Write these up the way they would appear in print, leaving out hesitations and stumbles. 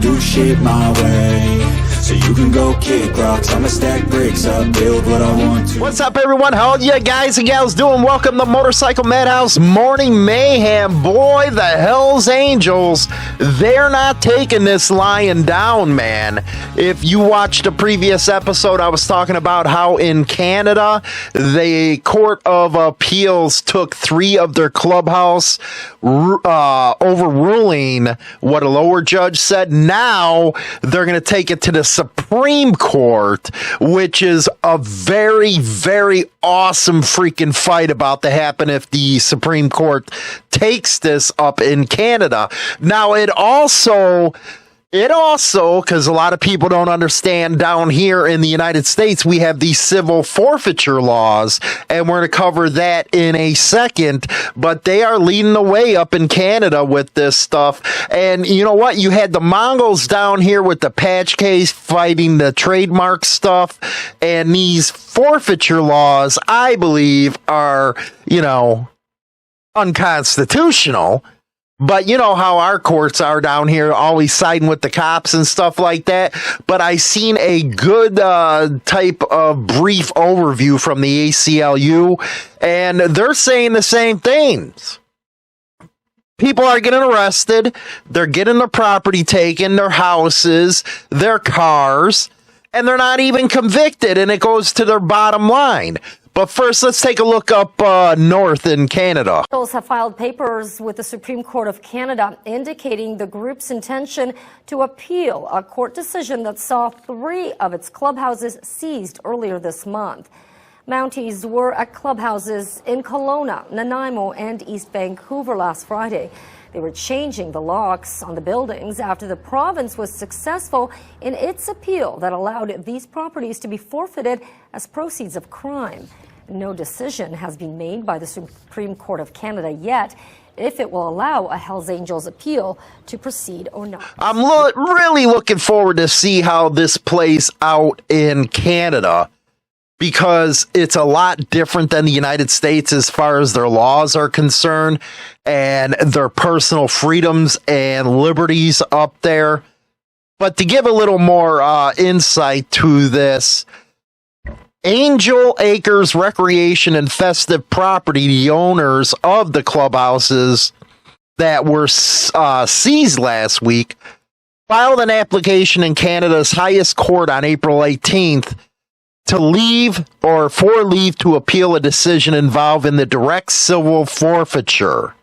do shit my way. So you can go kick rocks, I'ma stack bricks up, build what I want to. What's up, everyone? How you guys and gals doing? Welcome to Motorcycle Madhouse Morning Mayhem. Boy, the Hells Angels, they're not taking this lying down, man. If you watched a previous episode, I was talking about how in Canada, the Court of Appeals took 3 of their clubhouse, overruling what a lower judge said. Now, they're going to take it to the Supreme Court, which is a very, very awesome freaking fight about to happen if the Supreme Court takes this up in Canada. Now, it also, because a lot of people don't understand, down here in the United States, we have these civil forfeiture laws, and we're going to cover that in a second, but they are leading the way up in Canada with this stuff. And you know what? You had the Mongols down here with the patch case fighting the trademark stuff, and these forfeiture laws, I believe, are, unconstitutional. But you know how our courts are down here, always siding with the cops and stuff like that. But I seen a good type of brief overview from the ACLU, and they're saying the same things. People are getting arrested, they're getting their property taken, their houses, their cars, and they're not even convicted, and it goes to their bottom line. But first, let's take a look up north in Canada. Officials have filed papers with the Supreme Court of Canada indicating the group's intention to appeal a court decision that saw 3 of its clubhouses seized earlier this month. Mounties were at clubhouses in Kelowna, Nanaimo, and East Vancouver last Friday. They were changing the locks on the buildings after the province was successful in its appeal that allowed these properties to be forfeited as proceeds of crime. No decision has been made by the Supreme Court of Canada yet if it will allow a Hells Angels appeal to proceed or not. I'm really looking forward to see how this plays out in Canada, because it's a lot different than the United States as far as their laws are concerned and their personal freedoms and liberties up there. But to give a little more insight to this, Angel Acres Recreation and Festive Property, the owners of the clubhouses that were seized last week, filed an application in Canada's highest court on April 18th to leave to appeal a decision involving the direct civil forfeiture.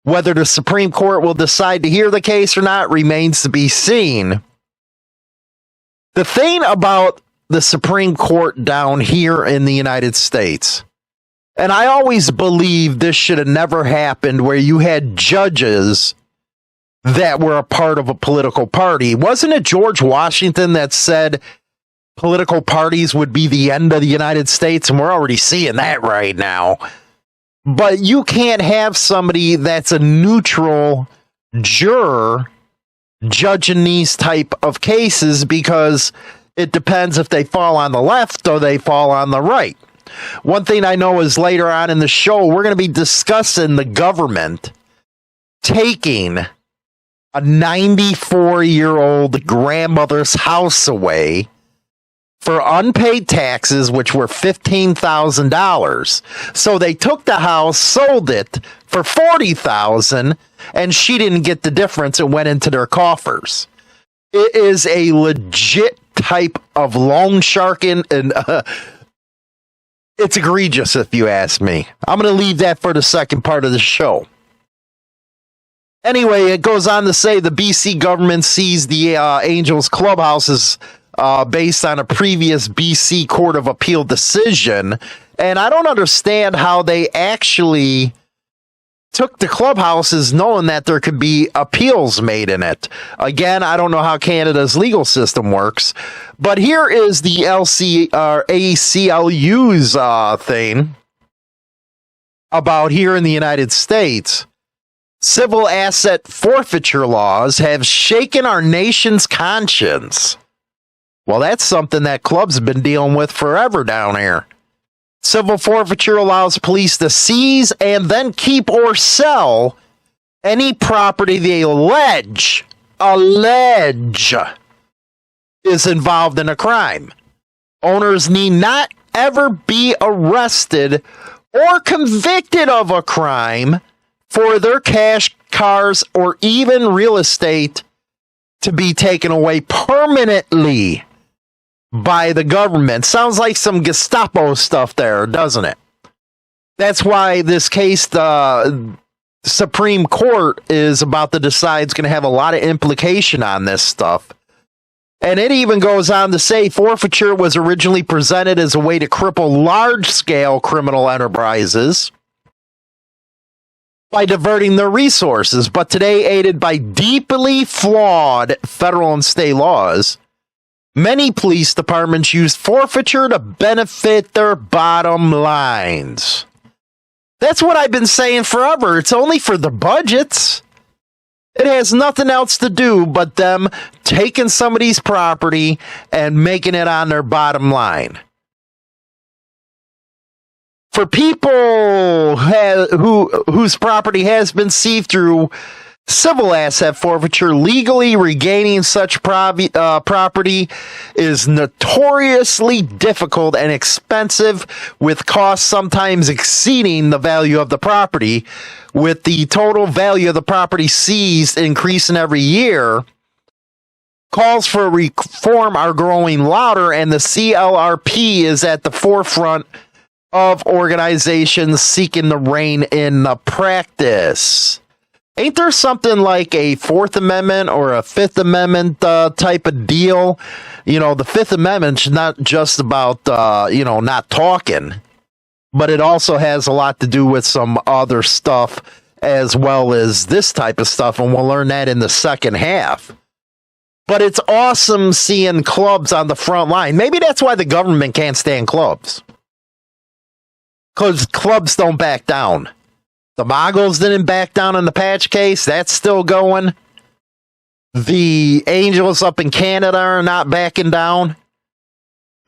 Whether the Supreme Court will decide to hear the case or not remains to be seen. The thing about the Supreme Court down here in the United States, and I always believe this should have never happened, where you had judges that were a part of a political party. Wasn't it George Washington that said political parties would be the end of the United States? And we're already seeing that right now. But you can't have somebody that's a neutral juror judging these type of cases, because it depends if they fall on the left or they fall on the right. One thing I know is later on in the show, we're going to be discussing the government taking a 94-year-old grandmother's house away for unpaid taxes, which were $15,000. So they took the house, sold it for $40,000, and she didn't get the difference. It went into their coffers. It is a legit type of loan sharking, and it's egregious if you ask me. I'm going to leave that for the second part of the show. Anyway, it goes on to say the BC government seized the Angels clubhouses based on a previous BC Court of Appeal decision. And I don't understand how they actually took the clubhouses knowing that there could be appeals made in it. Again, I don't know how Canada's legal system works, but here is the ACLU's thing about here in the United States. Civil asset forfeiture laws have shaken our nation's conscience. Well, that's something that clubs have been dealing with forever down here. Civil forfeiture allows police to seize and then keep or sell any property they allege allege is involved in a crime. Owners need not ever be arrested or convicted of a crime for their cash, cars, or even real estate to be taken away permanently by the government. Sounds like some Gestapo stuff there, doesn't it? That's why this case, the Supreme Court is about to decide, is going to have a lot of implication on this stuff. And it even goes on to say forfeiture was originally presented as a way to cripple large-scale criminal enterprises by diverting their resources. But today, aided by deeply flawed federal and state laws, many police departments use forfeiture to benefit their bottom lines. That's what I've been saying forever. It's only for the budgets. It has nothing else to do but them taking somebody's property and making it on their bottom line. For people whose property has been seized through civil asset forfeiture, legally regaining such property is notoriously difficult and expensive, with costs sometimes exceeding the value of the property. With the total value of the property seized increasing every year, calls for reform are growing louder, and the CLRP is at the forefront of organizations seeking to rein in the practice. Ain't there something like a Fourth Amendment or a Fifth Amendment type of deal? You know, the Fifth Amendment's not just about, not talking, but it also has a lot to do with some other stuff as well as this type of stuff, and we'll learn that in the second half. But it's awesome seeing clubs on the front line. Maybe that's why the government can't stand clubs, because clubs don't back down. The Mongols didn't back down in the Patch case. That's still going. The Angels up in Canada are not backing down.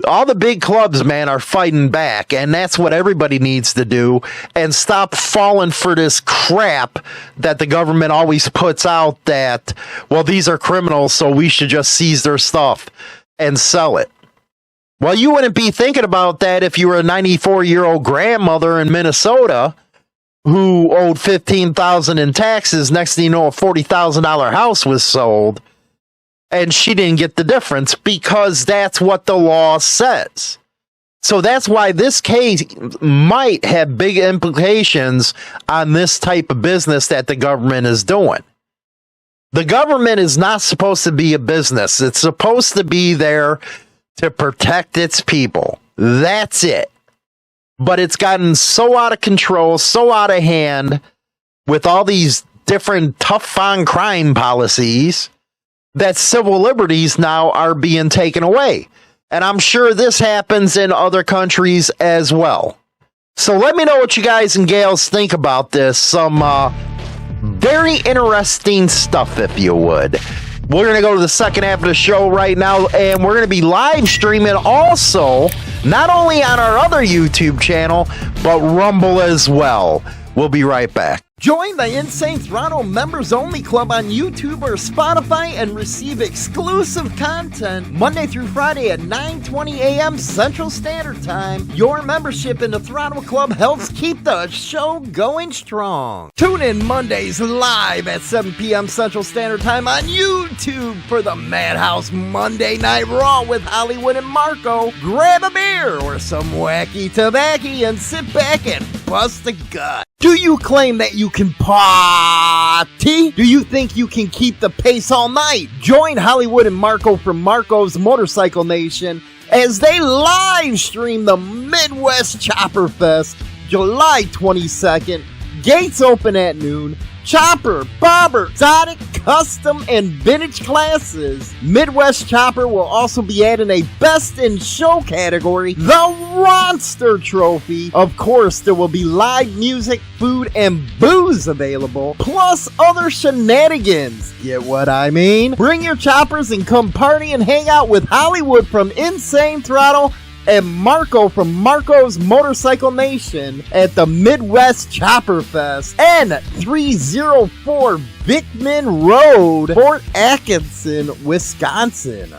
All the big clubs, man, are fighting back, and that's what everybody needs to do, and stop falling for this crap that the government always puts out that, well, these are criminals, so we should just seize their stuff and sell it. Well, you wouldn't be thinking about that if you were a 94-year-old grandmother in Minnesota who owed $15,000 in taxes. Next thing you know, a $40,000 house was sold, and she didn't get the difference because that's what the law says. So that's why this case might have big implications on this type of business that the government is doing. The government is not supposed to be a business. It's supposed to be there to protect its people. That's it. But it's gotten so out of control, so out of hand with all these different tough on crime policies that civil liberties now are being taken away. And I'm sure this happens in other countries as well. So let me know what you guys and gals think about this. Some very interesting stuff, if you would. We're going to go to the second half of the show right now, and we're going to be live streaming also, not only on our other YouTube channel, but Rumble as well. We'll be right back. Join the Insane Throttle Members Only Club on YouTube or Spotify and receive exclusive content Monday through Friday at 9:20 a.m. Central Standard Time. Your membership in the Throttle Club helps keep the show going strong. Tune in Mondays live at 7 p.m. Central Standard Time on YouTube for the Madhouse Monday Night Raw with Hollywood and Marco. Grab a beer or some wacky tobacco and sit back and bust a gut. Do you claim that you can party? Do you think you can keep the pace all night? Join Hollywood and Marco from Marco's Motorcycle Nation as they live stream the Midwest Chopper Fest July 22nd. Gates open at noon. Chopper, bobber, exotic, custom, and vintage classes. Midwest Chopper will also be adding a Best in Show category, the Ronster Trophy. Of course, there will be live music, food, and booze available, plus other shenanigans. Get what I mean? Bring your choppers and come party and hang out with Hollywood from Insane Throttle and Marco from Marco's Motorcycle Nation at the Midwest Chopper Fest and 304 Bickman Road, Fort Atkinson, Wisconsin.